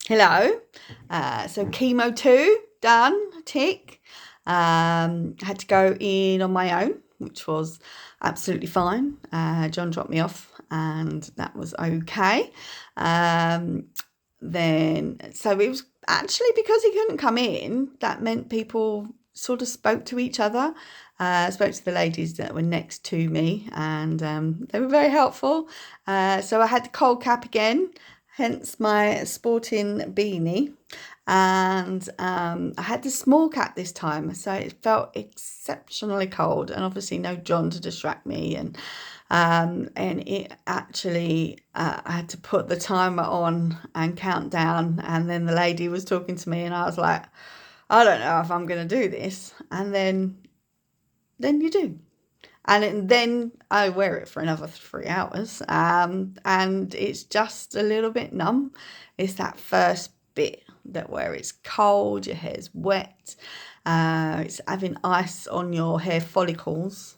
Hello. So chemo 2 done, tick. Had to go in on my own, which was absolutely fine. John dropped me off and that was okay. So it was actually because he couldn't come in, that meant people sort of spoke to each other. Spoke to the ladies that were next to me and they were very helpful. So I had the cold cap again, hence my sporting beanie. And I had the small cap this time, so it felt exceptionally cold, and obviously no John to distract me, and it actually I had to put the timer on and count down, and then the lady was talking to me, and I was like, I don't know if I'm going to do this, and then you do. Then I wear it for another 3 hours, and it's just a little bit numb. It's that first bit that where it's cold, your hair's wet, it's having ice on your hair follicles,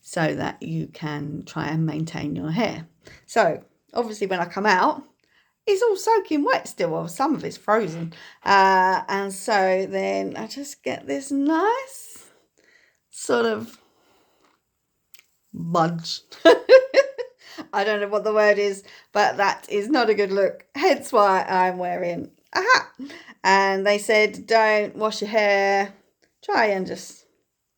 so that you can try and maintain your hair. So obviously when I come out, it's all soaking wet still, or some of it's frozen, and so then I just get this nice sort of budge. I don't know what the word is, but that is not a good look. Hence why I'm wearing a hat. And they said, don't wash your hair. Try and just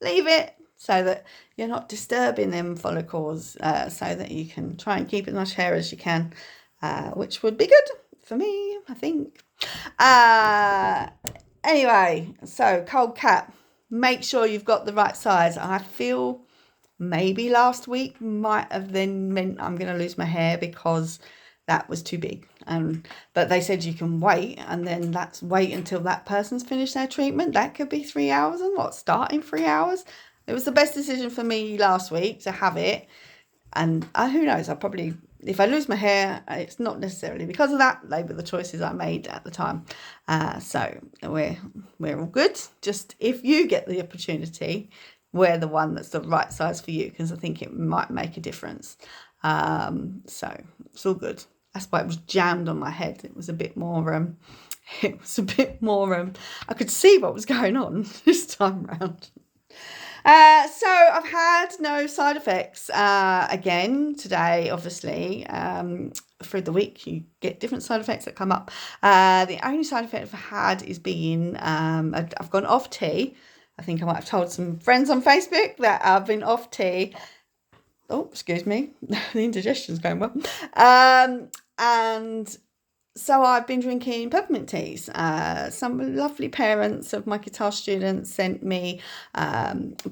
leave it so that you're not disturbing them follicles, so that you can try and keep as much hair as you can, which would be good for me, I think. Anyway, so cold cap. Make sure you've got the right size. I feel maybe last week might have then meant I'm going to lose my hair because that was too big. But they said you can wait, and then that's wait until that person's finished their treatment. That could be 3 hours, and start in 3 hours. It was the best decision for me last week to have it. And who knows, I'll probably, if I lose my hair, it's not necessarily because of that. They were the choices I made at the time. So we're all good. Just if you get the opportunity, wear the one that's the right size for you, because I think it might make a difference. So it's all good. That's why it was jammed on my head. It was a bit more, I could see what was going on this time round. So I've had no side effects again today, obviously. Through the week you get different side effects that come up. The only side effect I've had is being I've gone off tea. I think I might have told some friends on Facebook that I've been off tea. Oh, excuse me. The indigestion's going well. And so I've been drinking peppermint teas. Some lovely parents of my guitar students sent me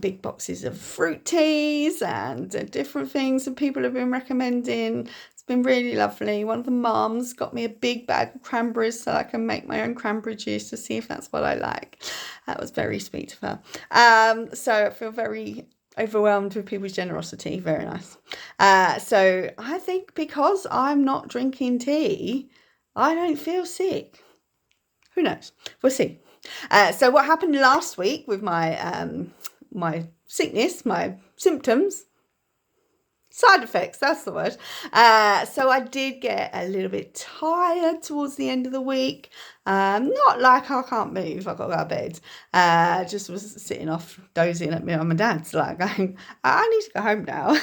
big boxes of fruit teas and different things that people have been recommending. It's been really lovely. One of the mums got me a big bag of cranberries so I can make my own cranberry juice to see if that's what I like. That was very sweet of her. So I feel very overwhelmed with people's generosity. Very nice. So I think because I'm not drinking tea, I don't feel sick. Who knows? We'll see. So what happened last week with my sickness, my symptoms, side effects, that's the word. So I did get a little bit tired towards the end of the week. Not like I can't move, I've got to go to bed. Just was sitting off dozing at me on my dad's, like going, I need to go home now.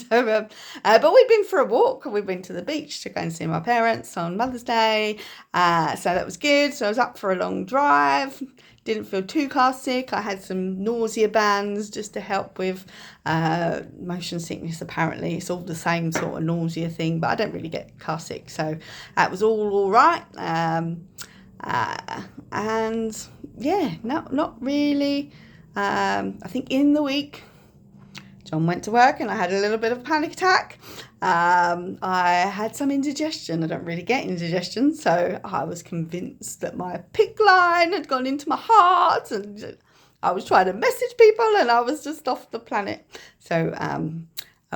But we've been for a walk. We went to the beach to go and see my parents on Mother's Day. So that was good. So I was up for a long drive. Didn't feel too car sick. I had some nausea bands just to help with motion sickness. Apparently it's all the same sort of nausea thing, but I don't really get car sick, so that was all right. And yeah, not really. I think in the week John went to work and I had a little bit of a panic attack. I had some indigestion. I don't really get indigestion, so I was convinced that my PICC line had gone into my heart, and I was trying to message people and I was just off the planet. So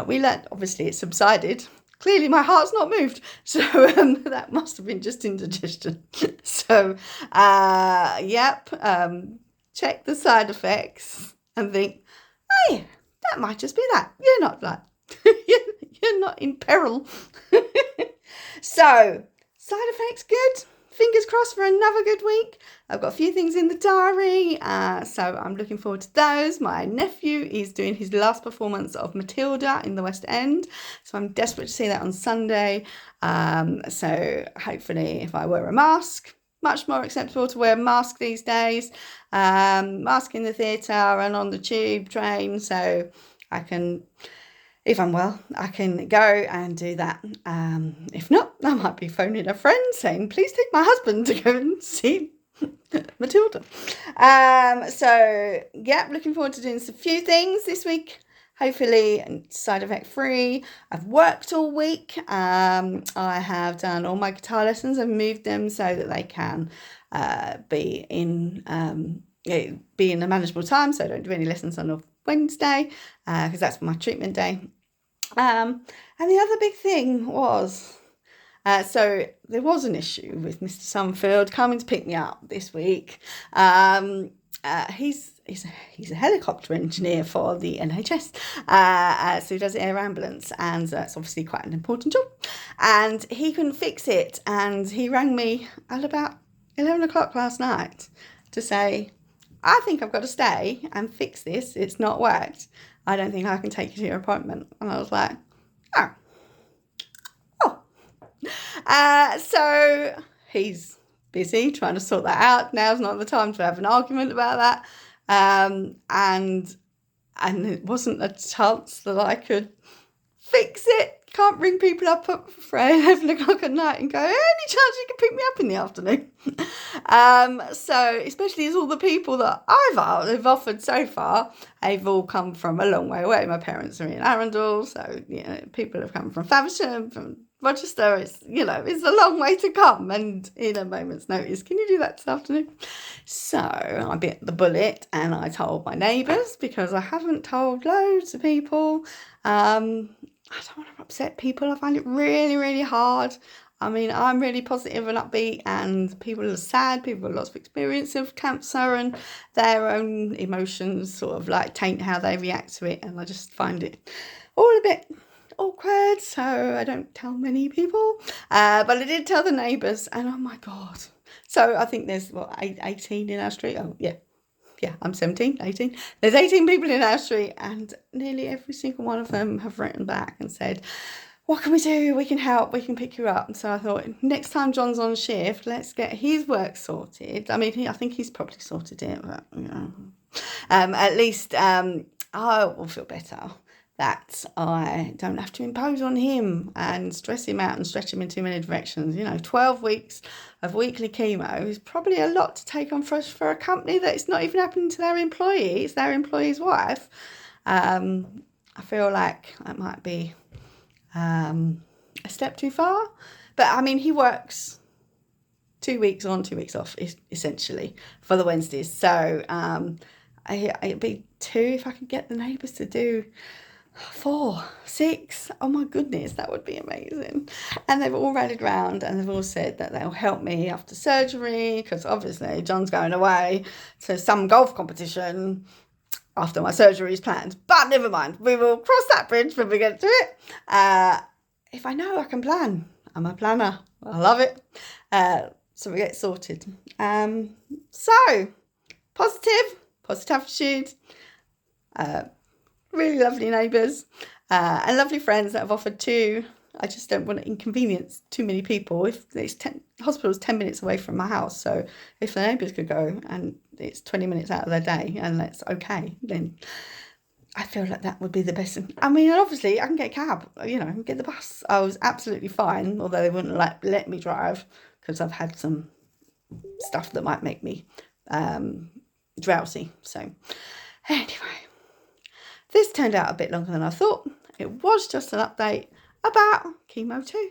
we learned, obviously it subsided. Clearly my heart's not moved, so that must have been just indigestion. So check the side effects and think, hey, that might just be that. You're not like, you're not in peril. So, side effects good, fingers crossed for another good week. I've got a few things in the diary, so I'm looking forward to those. My nephew is doing his last performance of Matilda in the West End, so I'm desperate to see that on Sunday. So hopefully if I wear a mask, much more acceptable to wear a mask these days, mask in the theatre and on the tube train, so I can, if I'm well, I can go and do that. If not, I might be phoning a friend saying, please take my husband to go and see Matilda. So yeah, looking forward to doing a few things this week, hopefully side effect free. I've worked all week. I have done all my guitar lessons and moved them so that they can be in a manageable time, so I don't do any lessons on a Wednesday because that's my treatment day. And the other big thing was, so there was an issue with Mr. Sunfield coming to pick me up this week. He's a helicopter engineer for the NHS, so he does air ambulance, and that's obviously quite an important job. And he couldn't fix it, and he rang me at about 11 o'clock last night to say, I think I've got to stay and fix this. It's not worked. I don't think I can take you to your appointment. And I was like, oh. So he's busy trying to sort that out. Now's not the time to have an argument about that. And it wasn't a chance that I could fix it. Can't ring people up for 11 o'clock at night and go, any chance you can pick me up in the afternoon? So especially as all the people that I've offered so far, they've all come from a long way away. My parents are in Arundel, so people have come from Faversham, from Rochester. It's a long way to come, and in a moment's notice, can you do that this afternoon? So I bit the bullet and I told my neighbours, because I haven't told loads of people. I don't want to upset people. I find it really, really hard. I mean, I'm really positive and upbeat, and people are sad. People have lots of experience of cancer, and their own emotions sort of like taint how they react to it. And I just find it all a bit awkward, so I don't tell many people. But I did tell the neighbours, and oh my God. So I think there's, 18 in our street? Oh, yeah. Yeah, I'm 17, 18. There's 18 people in our street, and nearly every single one of them have written back and said, what can we do? We can help. We can pick you up. And so I thought, next time John's on shift, let's get his work sorted. I mean, I think he's probably sorted it, but, at least I will feel better that I don't have to impose on him and stress him out and stretch him in too many directions. 12 weeks of weekly chemo is probably a lot to take on for a company that it's not even happening to their employee, it's their employee's wife. I feel like that might be a step too far. But I mean, he works 2 weeks on, 2 weeks off, essentially, for the Wednesdays. So it'd be 2 if I could get the neighbours to do 4, 6. Oh my goodness, that would be amazing. And they've all rallied round, and they've all said that they'll help me after surgery, because obviously John's going away to some golf competition after my surgery is planned. But never mind, we will cross that bridge when we get to it. If I know I can plan, I'm a planner. I love it. So we get sorted. So positive attitude. Really lovely neighbours, and lovely friends that have offered to. I just don't want to inconvenience too many people. If it's hospital's 10 minutes away from my house, so if the neighbours could go and it's 20 minutes out of their day and that's okay, then I feel like that would be the best. I mean, obviously I can get a cab, get the bus. I was absolutely fine, although they wouldn't let me drive because I've had some stuff that might make me drowsy. So anyway, this turned out a bit longer than I thought. It was just an update about chemo 2.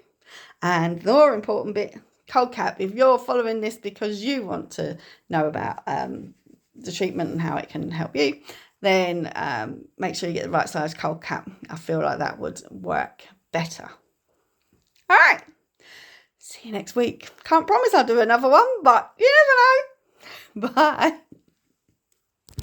And the more important bit, cold cap. If you're following this because you want to know about the treatment and how it can help you, then make sure you get the right size cold cap. I feel like that would work better. All right. See you next week. Can't promise I'll do another one, but you never know. Bye.